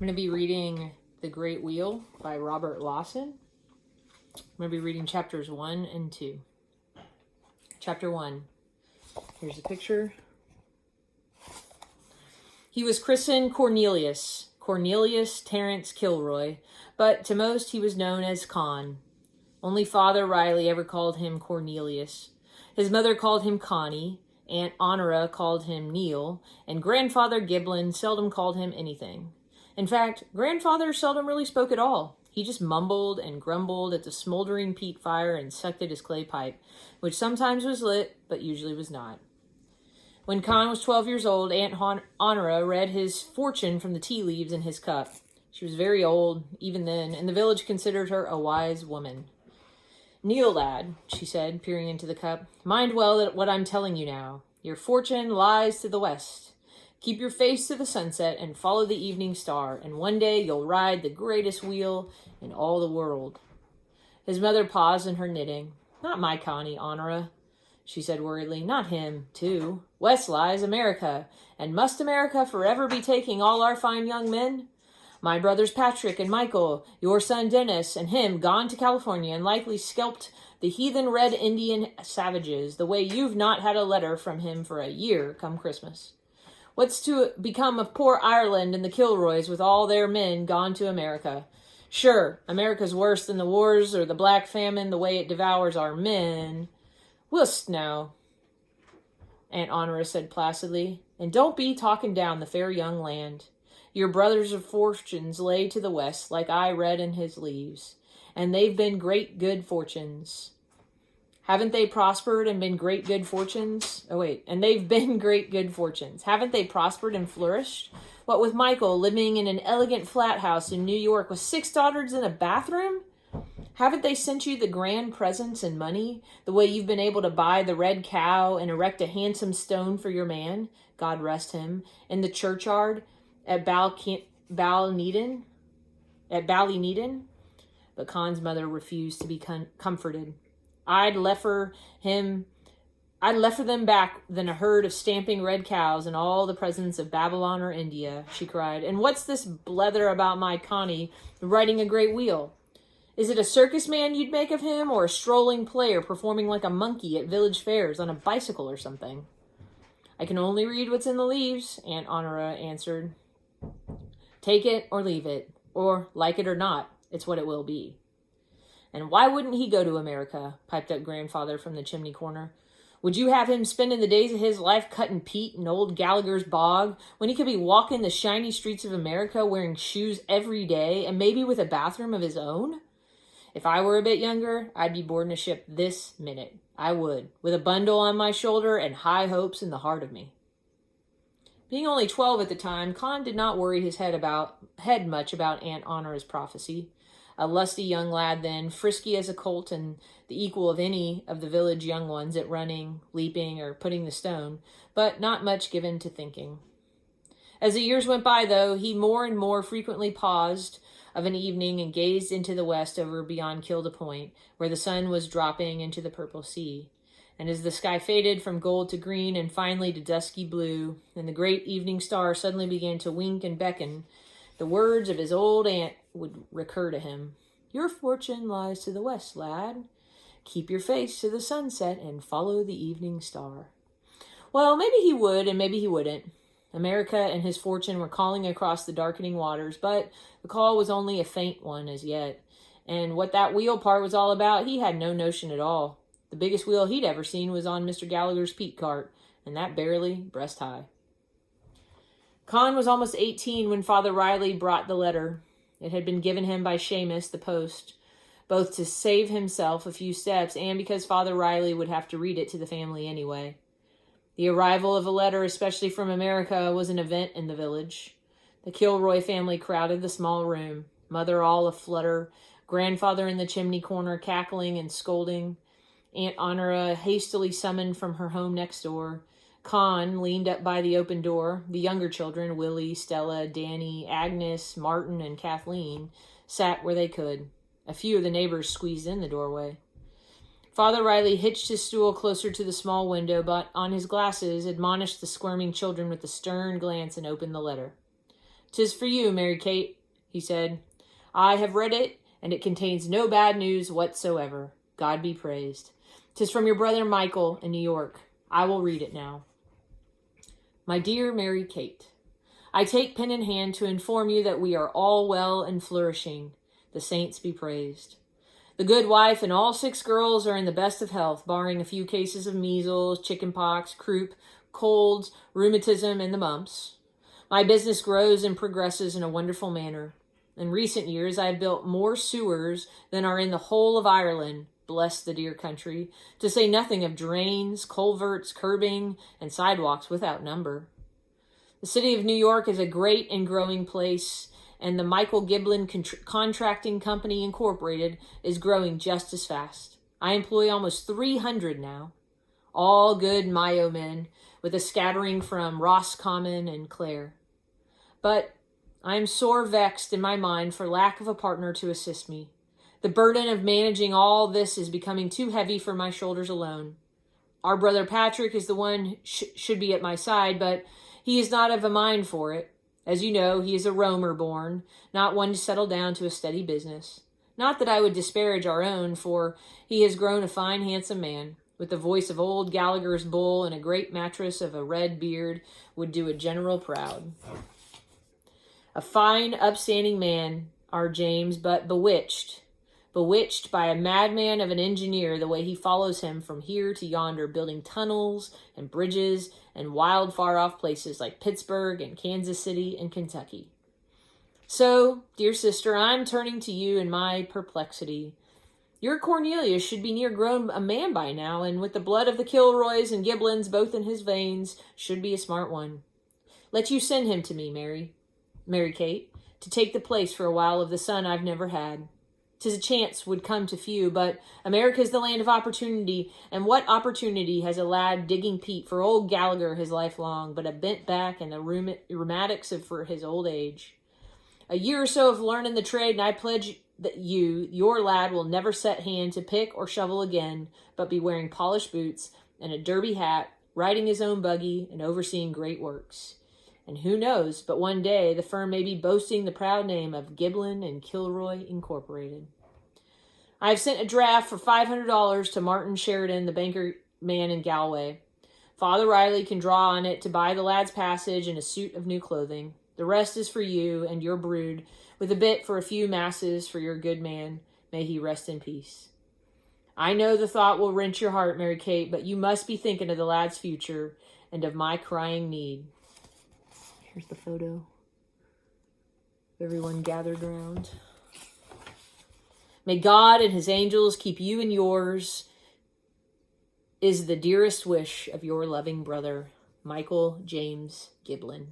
I'm going to be reading The Great Wheel by Robert Lawson. I'm going to be reading chapters 1 and 2. Chapter 1. Here's a picture. He was christened Cornelius Terence Kilroy, but to most he was known as Con. Only Father Riley ever called him Cornelius. His mother called him Connie, Aunt Honora called him Neil, and Grandfather Giblin seldom called him anything. In fact, Grandfather seldom really spoke at all. He just mumbled and grumbled at the smoldering peat fire and sucked at his clay pipe, which sometimes was lit, but usually was not. When Con was 12 years old, Aunt Honora read his fortune from the tea leaves in his cup. She was very old, even then, and the village considered her a wise woman. "Neil, lad," she said, peering into the cup, "mind well what I'm telling you now. Your fortune lies to the west. Keep your face to the sunset and follow the evening star, and one day you'll ride the greatest wheel in all the world." His mother paused in her knitting. "Not my Connie, Honora," she said worriedly. "Not him, too. West lies America, and must America forever be taking all our fine young men? My brothers Patrick and Michael, your son Dennis, and him gone to California and likely scalped the heathen red Indian savages, the way you've not had a letter from him for a year come Christmas. What's to become of poor Ireland and the Kilroys with all their men gone to America? Sure, America's worse than the wars or the black famine, the way it devours our men. Whist now," Aunt Honora said placidly, "and don't be talking down the fair young land. Your brothers of fortunes lay to the west, like I read in his leaves, and they've been great good fortunes. Haven't they prospered and been great good fortunes? And they've been great good fortunes. Haven't they prospered and flourished? What with Michael living in an elegant flat house in New York with 6 daughters in a bathroom? Haven't they sent you the grand presents and money, the way you've been able to buy the red cow and erect a handsome stone for your man, God rest him, in the churchyard at Ballyneedon? But Con's mother refused to be comforted. I'd liefer them back than a herd of stamping red cows and all the presents of Babylon or India, she cried. And what's this blether about my Connie riding a great wheel? Is it a circus man you'd make of him, or a strolling player performing like a monkey at village fairs on a bicycle or something?" "I can only read what's in the leaves," Aunt Honora answered. "Take it or leave it, or like it or not, it's what it will be." "And why wouldn't he go to America?" piped up Grandfather from the chimney corner. "Would you have him spending the days of his life cutting peat in old Gallagher's bog, when he could be walking the shiny streets of America wearing shoes every day, and maybe with a bathroom of his own? If I were a bit younger, I'd be boarding a ship this minute. I would, with a bundle on my shoulder and high hopes in the heart of me." Being only 12 at the time, Con did not worry his head much about Aunt Honora's prophecy. A lusty young lad then, frisky as a colt and the equal of any of the village young ones at running, leaping, or putting the stone, but not much given to thinking. As the years went by, though, he more and more frequently paused of an evening and gazed into the west over beyond Kilda Point, where the sun was dropping into the purple sea. And as the sky faded from gold to green and finally to dusky blue, and the great evening star suddenly began to wink and beckon, the words of his old aunt would recur to him. "Your fortune lies to the west, lad. Keep your face to the sunset and follow the evening star." Well, maybe he would and maybe he wouldn't. America and his fortune were calling across the darkening waters, but the call was only a faint one as yet. And what that wheel part was all about, he had no notion at all. The biggest wheel he'd ever seen was on Mr. Gallagher's peat cart, and that barely breast high. Con was almost 18 when Father Riley brought the letter. It had been given him by Seamus, the post, both to save himself a few steps and because Father Riley would have to read it to the family anyway. The arrival of a letter, especially from America, was an event in the village. The Kilroy family crowded the small room, Mother all aflutter, Grandfather in the chimney corner cackling and scolding, Aunt Honora hastily summoned from her home next door. Con leaned up by the open door. The younger children, Willie, Stella, Danny, Agnes, Martin, and Kathleen, sat where they could. A few of the neighbors squeezed in the doorway. Father Riley hitched his stool closer to the small window, but on his glasses admonished the squirming children with a stern glance and opened the letter. "'Tis for you, Mary Kate," he said. "I have read it, and it contains no bad news whatsoever. God be praised. 'Tis from your brother Michael in New York. I will read it now. My dear Mary Kate, I take pen in hand to inform you that we are all well and flourishing. The saints be praised. The good wife and all 6 girls are in the best of health, barring a few cases of measles, chickenpox, croup, colds, rheumatism, and the mumps. My business grows and progresses in a wonderful manner. In recent years, I have built more sewers than are in the whole of Ireland, bless the dear country, to say nothing of drains, culverts, curbing, and sidewalks without number. The city of New York is a great and growing place, and the Michael Giblin Contracting Company Incorporated is growing just as fast. I employ almost 300 now, all good Mayo men, with a scattering from Roscommon and Clare. But I am sore vexed in my mind for lack of a partner to assist me. The burden of managing all this is becoming too heavy for my shoulders alone. Our brother Patrick is the one should be at my side, but he is not of a mind for it. As you know, he is a roamer born, not one to settle down to a steady business. Not that I would disparage our own, for he has grown a fine, handsome man, with the voice of old Gallagher's bull and a great mattress of a red beard, would do a general proud. A fine, upstanding man, our James, but bewitched by a madman of an engineer, the way he follows him from here to yonder, building tunnels and bridges and wild far-off places like Pittsburgh and Kansas City and Kentucky. So, dear sister, I'm turning to you in my perplexity. Your Cornelius should be near grown a man by now, and with the blood of the Kilroys and Giblins both in his veins, should be a smart one. Let you send him to me, Mary Kate, to take the place for a while of the son I've never had. 'Tis a chance would come to few, but America's the land of opportunity, and what opportunity has a lad digging peat for old Gallagher his life long, but a bent back and the rheumatics for his old age? A year or so of learning the trade, and I pledge that your lad, will never set hand to pick or shovel again, but be wearing polished boots and a derby hat, riding his own buggy, and overseeing great works. And who knows, but one day the firm may be boasting the proud name of Giblin and Kilroy Incorporated. I have sent a draft for $500 to Martin Sheridan, the banker man in Galway. Father Riley can draw on it to buy the lad's passage and a suit of new clothing. The rest is for you and your brood, with a bit for a few masses for your good man. May he rest in peace. I know the thought will wrench your heart, Mary Kate, but you must be thinking of the lad's future and of my crying need. Here's the photo. Everyone gathered around. May God and his angels keep you and yours, is the dearest wish of your loving brother, Michael James Giblin.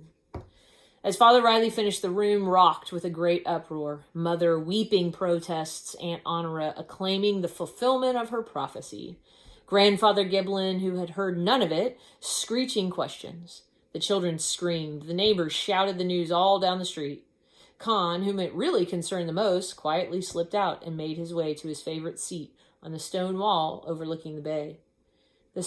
As Father Riley finished, the room rocked with a great uproar. Mother weeping protests, Aunt Honora acclaiming the fulfillment of her prophecy. Grandfather Giblin, who had heard none of it, screeching questions. The children screamed. The neighbors shouted the news all down the street. Con, whom it really concerned the most, quietly slipped out and made his way to his favorite seat on the stone wall overlooking the bay. The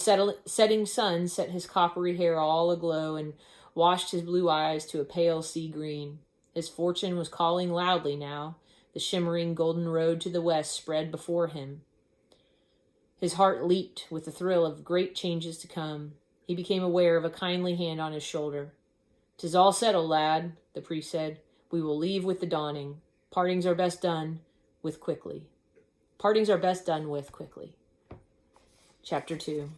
setting sun set his coppery hair all aglow and washed his blue eyes to a pale sea green. His fortune was calling loudly now. The shimmering golden road to the west spread before him. His heart leaped with the thrill of great changes to come. He became aware of a kindly hand on his shoulder. "'Tis all settled, lad," the priest said. "We will leave with the dawning. Partings are best done with quickly." Chapter 2.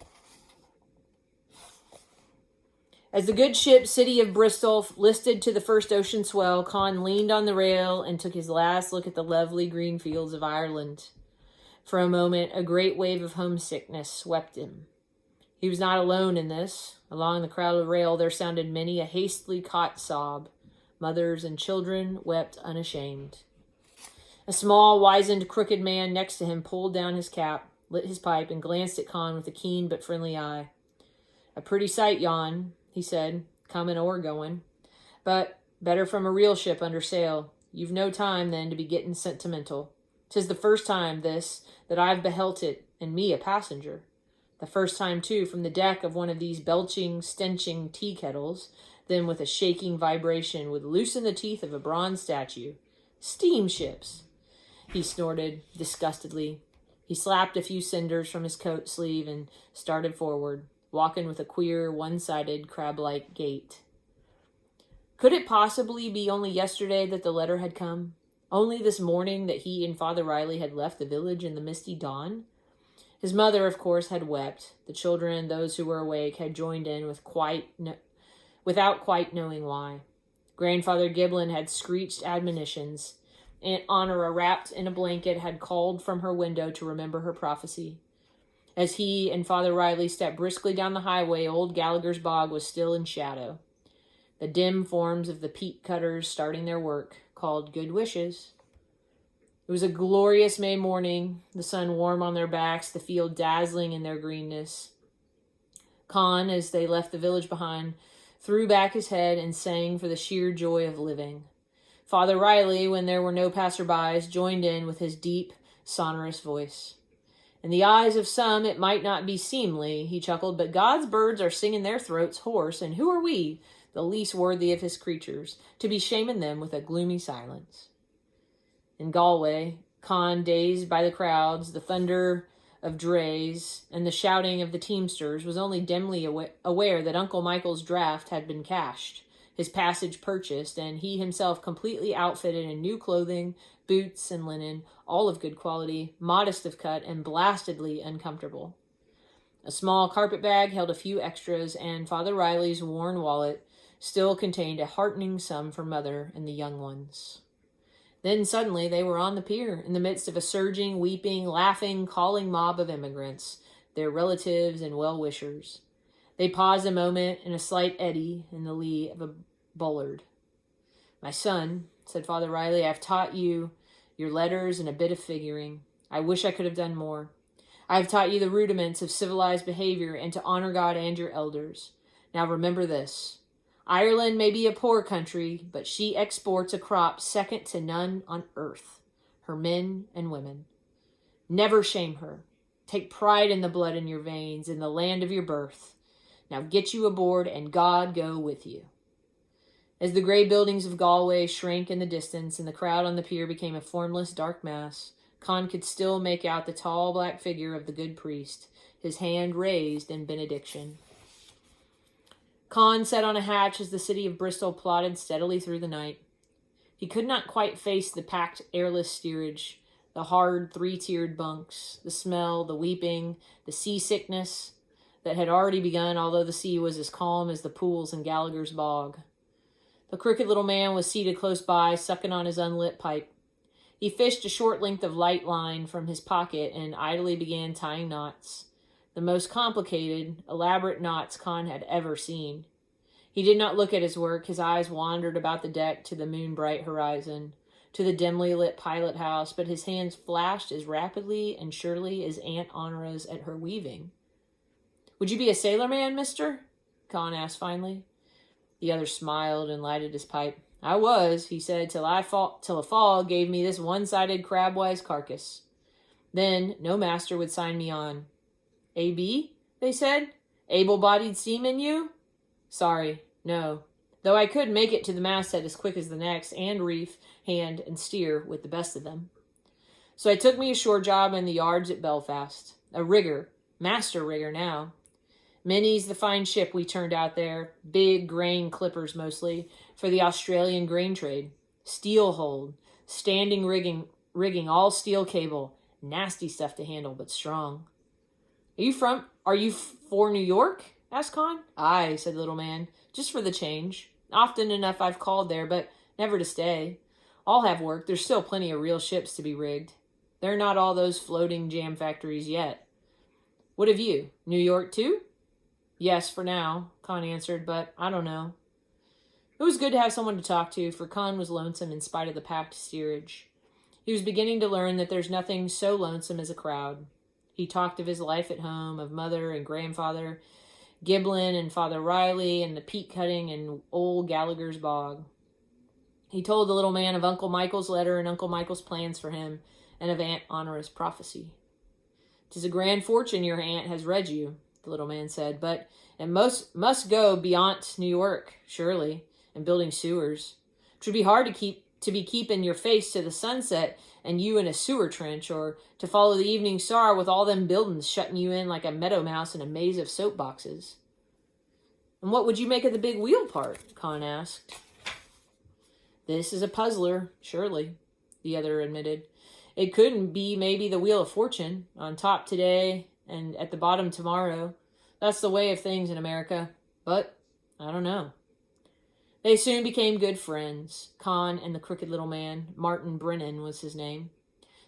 As the good ship City of Bristol listed to the first ocean swell, Con leaned on the rail and took his last look at the lovely green fields of Ireland. For a moment, a great wave of homesickness swept him. He was not alone in this. Along the crowded rail there sounded many a hastily caught sob. Mothers and children wept unashamed. A small, wizened, crooked man next to him pulled down his cap, lit his pipe, and glanced at Con with a keen but friendly eye. "A pretty sight, yon," he said, "comin' or goin'. But better from a real ship under sail. You've no time, then, to be gettin' sentimental. 'Tis the first time, this, that I've behelt it, and me a passenger. The first time, too, from the deck of one of these belching, stenching tea kettles, Then with a shaking vibration would loosen the teeth of a bronze statue. Steamships! He snorted disgustedly. He slapped a few cinders from his coat sleeve and started forward, walking with a queer, one-sided, crab-like gait. Could it possibly be only yesterday that the letter had come? Only this morning that he and Father Riley had left the village in the misty dawn? His mother, of course, had wept. The children, those who were awake, had joined in without quite knowing why. Grandfather Giblin had screeched admonitions. Aunt Honora, wrapped in a blanket, had called from her window to remember her prophecy. As he and Father Riley stepped briskly down the highway, old Gallagher's bog was still in shadow. The dim forms of the peat cutters starting their work, called good wishes. It was a glorious May morning, the sun warm on their backs, the field dazzling in their greenness. Con, as they left the village behind, threw back his head and sang for the sheer joy of living. Father Riley, when there were no passerbys, joined in with his deep, sonorous voice. In the eyes of some, it might not be seemly, he chuckled, but God's birds are singing their throats hoarse, and who are we, the least worthy of his creatures, to be shaming them with a gloomy silence? In Galway, Con, dazed by the crowds, the thunder of drays, and the shouting of the teamsters, was only dimly aware that Uncle Michael's draft had been cashed, his passage purchased, and he himself completely outfitted in new clothing, boots and linen, all of good quality, modest of cut, and blastedly uncomfortable. A small carpet bag held a few extras, and Father Riley's worn wallet still contained a heartening sum for Mother and the young ones. Then suddenly they were on the pier, in the midst of a surging, weeping, laughing, calling mob of immigrants, their relatives and well-wishers. They paused a moment in a slight eddy in the lee of a bollard. "My son," said Father Riley, "I've taught you your letters and a bit of figuring. I wish I could have done more. I have taught you the rudiments of civilized behavior and to honor God and your elders. Now remember this. Ireland may be a poor country, but she exports a crop second to none on earth, her men and women. Never shame her. Take pride in the blood in your veins, in the land of your birth. Now get you aboard, and God go with you." As the gray buildings of Galway shrank in the distance and the crowd on the pier became a formless dark mass, Con could still make out the tall black figure of the good priest, his hand raised in benediction. Con sat on a hatch as the city of Bristol plodded steadily through the night. He could not quite face the packed, airless steerage, the hard, three-tiered bunks, the smell, the weeping, the seasickness that had already begun, although the sea was as calm as the pools in Gallagher's bog. The crooked little man was seated close by, sucking on his unlit pipe. He fished a short length of light line from his pocket and idly began tying knots. The most complicated, elaborate knots Con had ever seen. He did not look at his work. His eyes wandered about the deck to the moon-bright horizon, to the dimly lit pilot house, but his hands flashed as rapidly and surely as Aunt Honora's at her weaving. "Would you be a sailor man, mister?" Con asked finally. The other smiled and lighted his pipe. "I was," he said, till a fall gave me this one-sided crabwise carcass. Then no master would sign me on. "A.B., they said? Able-bodied seaman, you?" "Sorry, no. Though I could make it to the masthead as quick as the next, and reef, hand, and steer with the best of them. So I took me a shore job in the yards at Belfast. A rigger, master rigger now. Many's the fine ship we turned out there, big grain clippers mostly, for the Australian grain trade. Steel hold, standing rigging, all steel cable, nasty stuff to handle, but strong." Are you for New York?" asked Con. "Aye," said the little man, "just for the change. Often enough I've called there, but never to stay. All have work. There's still plenty of real ships to be rigged. They're not all those floating jam factories yet. What of you? New York too?" "Yes, for now," Con answered, "but I don't know." It was good to have someone to talk to, for Con was lonesome in spite of the packed steerage. He was beginning to learn that there's nothing so lonesome as a crowd. He talked of his life at home, of Mother and Grandfather Giblin and Father Riley and the peat cutting and old Gallagher's bog. He told the little man of Uncle Michael's letter and Uncle Michael's plans for him, and of Aunt Honora's prophecy. "'Tis a grand fortune your aunt has read you. the little man said, but it must go beyond New York, surely, and building sewers. 'Twould be hard to be keeping your face to the sunset and you in a sewer trench, or to follow the evening star with all them buildings shutting you in like a meadow mouse in a maze of soap boxes. And what would you make of the big wheel part? Con asked. This is a puzzler, surely, the other admitted. It couldn't be maybe the Wheel of Fortune, on top today and at the bottom tomorrow. That's the way of things in America. But I don't know. They soon became good friends, Con and the crooked little man. Martin Brennan was his name.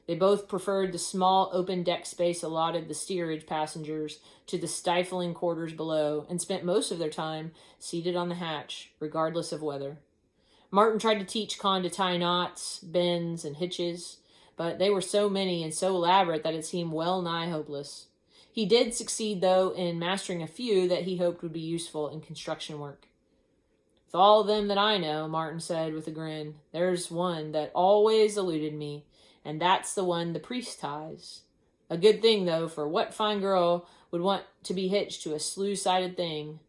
They both preferred the small open deck space allotted the steerage passengers to the stifling quarters below, and spent most of their time seated on the hatch, regardless of weather. Martin tried to teach Con to tie knots, bends, and hitches, but they were so many and so elaborate that it seemed well nigh hopeless. He did succeed, though, in mastering a few that he hoped would be useful in construction work. With all of them that I know, Martin said with a grin, there's one that always eluded me, and that's the one the priest ties. A good thing, though, for what fine girl would want to be hitched to a slew-sided thing,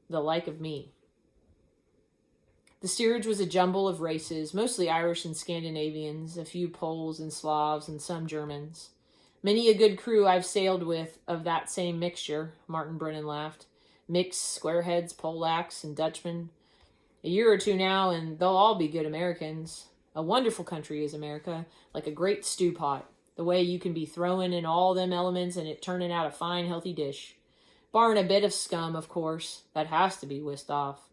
the like of me? The steerage was a jumble of races, mostly Irish and Scandinavians, a few Poles and Slavs, and some Germans. Many a good crew I've sailed with of that same mixture, Martin Brennan laughed. Mixed squareheads, Polacks, and Dutchmen. A year or two now, and they'll all be good Americans. A wonderful country is America, like a great stew pot, the way you can be throwing in all them elements and it turning out a fine, healthy dish. Barring a bit of scum, of course, that has to be whisked off.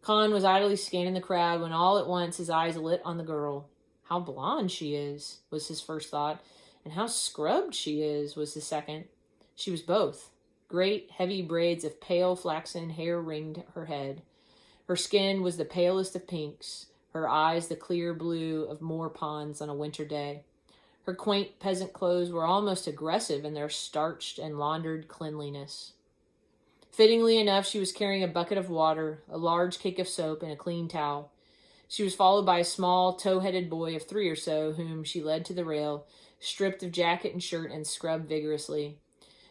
Con was idly scanning the crowd when all at once his eyes lit on the girl. How blonde she is, was his first thought, and how scrubbed she is, was his second. She was both. Great, heavy braids of pale flaxen hair ringed her head. Her skin was the palest of pinks, her eyes the clear blue of moor ponds on a winter day. Her quaint peasant clothes were almost aggressive in their starched and laundered cleanliness. Fittingly enough, she was carrying a bucket of water, a large cake of soap, and a clean towel. She was followed by a small, tow-headed boy of 3 or so, whom she led to the rail, stripped of jacket and shirt, and scrubbed vigorously.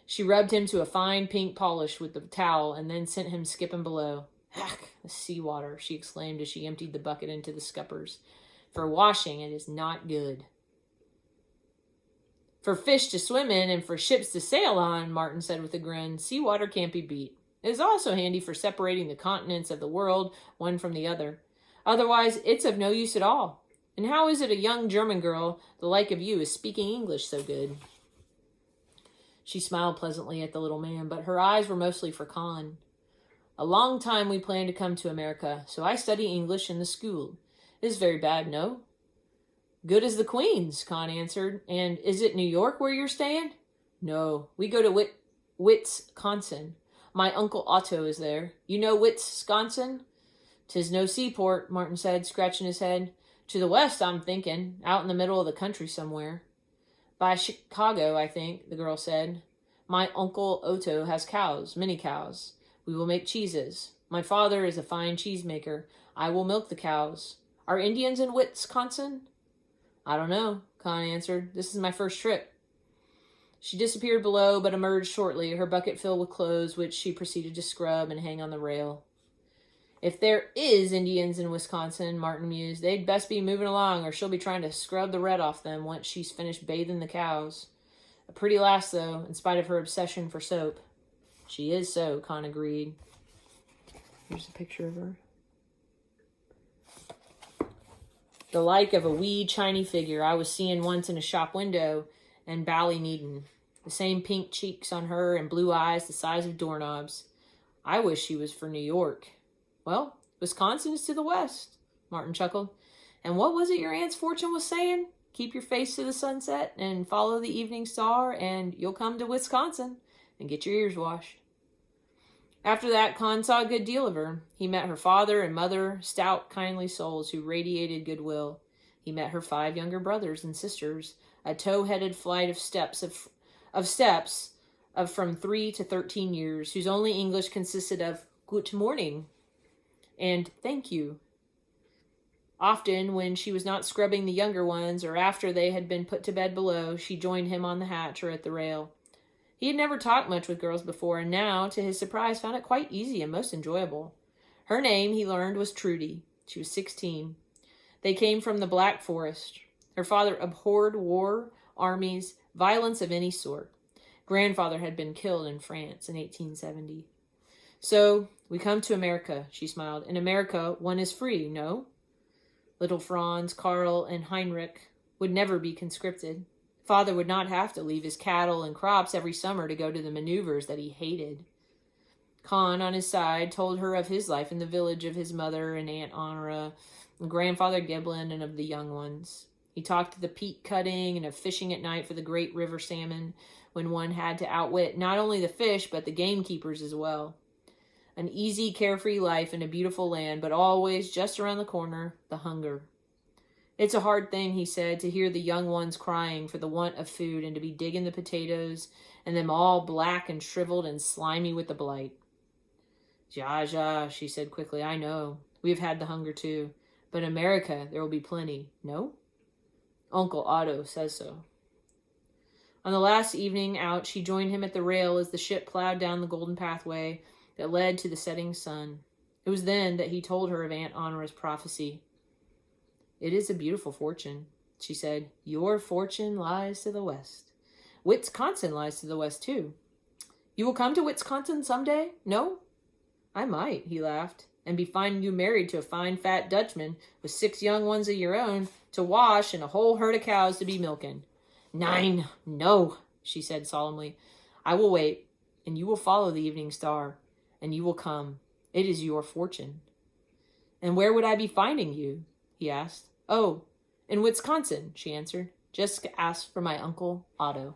She rubbed him to a fine pink polish with the towel, and then sent him skipping below. Hack, the seawater, she exclaimed as she emptied the bucket into the scuppers. For washing, it is not good. For fish to swim in and for ships to sail on, Martin said with a grin, seawater can't be beat. It is also handy for separating the continents of the world one from the other. Otherwise, it's of no use at all. And how is it a young German girl, the like of you, is speaking English so good? She smiled pleasantly at the little man, but her eyes were mostly for Con. A long time we planned to come to America, so I study English in the school. It is very bad, no? Good as the Queen's, Con answered. And is it New York where you're staying? No, we go to Wisconsin. My Uncle Otto is there. You know Wisconsin? 'Tis no seaport, Martin said, scratching his head. To the west, I'm thinking, out in the middle of the country somewhere. By Chicago, I think, the girl said. My Uncle Otto has cows, many cows. We will make cheeses. My father is a fine cheesemaker. I will milk the cows. Are Indians in Wisconsin? I don't know, Con answered. This is my first trip. She disappeared below, but emerged shortly, her bucket filled with clothes, which she proceeded to scrub and hang on the rail. If there is Indians in Wisconsin, Martin mused, they'd best be moving along, or she'll be trying to scrub the red off them once she's finished bathing the cows. A pretty lass, though, in spite of her obsession for soap. She is so, Con agreed. Here's a picture of her. The like of a wee, chiny figure I was seeing once in a shop window in Ballyneedon. The same pink cheeks on her and blue eyes the size of doorknobs. I wish she was for New York. Well, Wisconsin is to the west, Martin chuckled. And what was it your Aunt's fortune was saying? Keep your face to the sunset and follow the evening star, and you'll come to Wisconsin and get your ears washed. After that, Con saw a good deal of her. He met her father and mother, stout, kindly souls who radiated goodwill. He met her 5 younger brothers and sisters, a tow-headed flight of steps of from 3 to 13 years, whose only English consisted of "Good morning" and "Thank you." Often, when she was not scrubbing the younger ones, or after they had been put to bed below, she joined him on the hatch or at the rail. He had never talked much with girls before, and now, to his surprise, found it quite easy and most enjoyable. Her name, he learned, was Trudy. She was 16. They came from the Black Forest. Her father abhorred war, armies, violence of any sort. Grandfather had been killed in France in 1870. So, we come to America, she smiled. In America, one is free, no? Little Franz, Karl, and Heinrich would never be conscripted. Father would not have to leave his cattle and crops every summer to go to the maneuvers that he hated. Con, on his side, told her of his life in the village of his mother and Aunt Honora, and Grandfather Giblin, and of the young ones. He talked of the peat cutting and of fishing at night for the great river salmon, when one had to outwit not only the fish, but the gamekeepers as well. An easy, carefree life in a beautiful land, but always, just around the corner, the hunger. It's a hard thing, he said, to hear the young ones crying for the want of food and to be digging the potatoes, and them all black and shriveled and slimy with the blight. Ja, she said quickly, I know. We have had the hunger too. But in America, there will be plenty, no? Uncle Otto says so. On the last evening out, she joined him at the rail as the ship plowed down the golden pathway that led to the setting sun. It was then that he told her of Aunt Honora's prophecy. It is a beautiful fortune, she said. Your fortune lies to the west. Wisconsin lies to the west, too. You will come to Wisconsin someday? No? I might, he laughed, and be finding you married to a fine fat Dutchman with 6 young ones of your own to wash and a whole herd of cows to be milking. Nein, no, she said solemnly. I will wait, and you will follow the evening star, and you will come. It is your fortune. And where would I be finding you? He asked. Oh, in Wisconsin, she answered. Just ask for my Uncle Otto.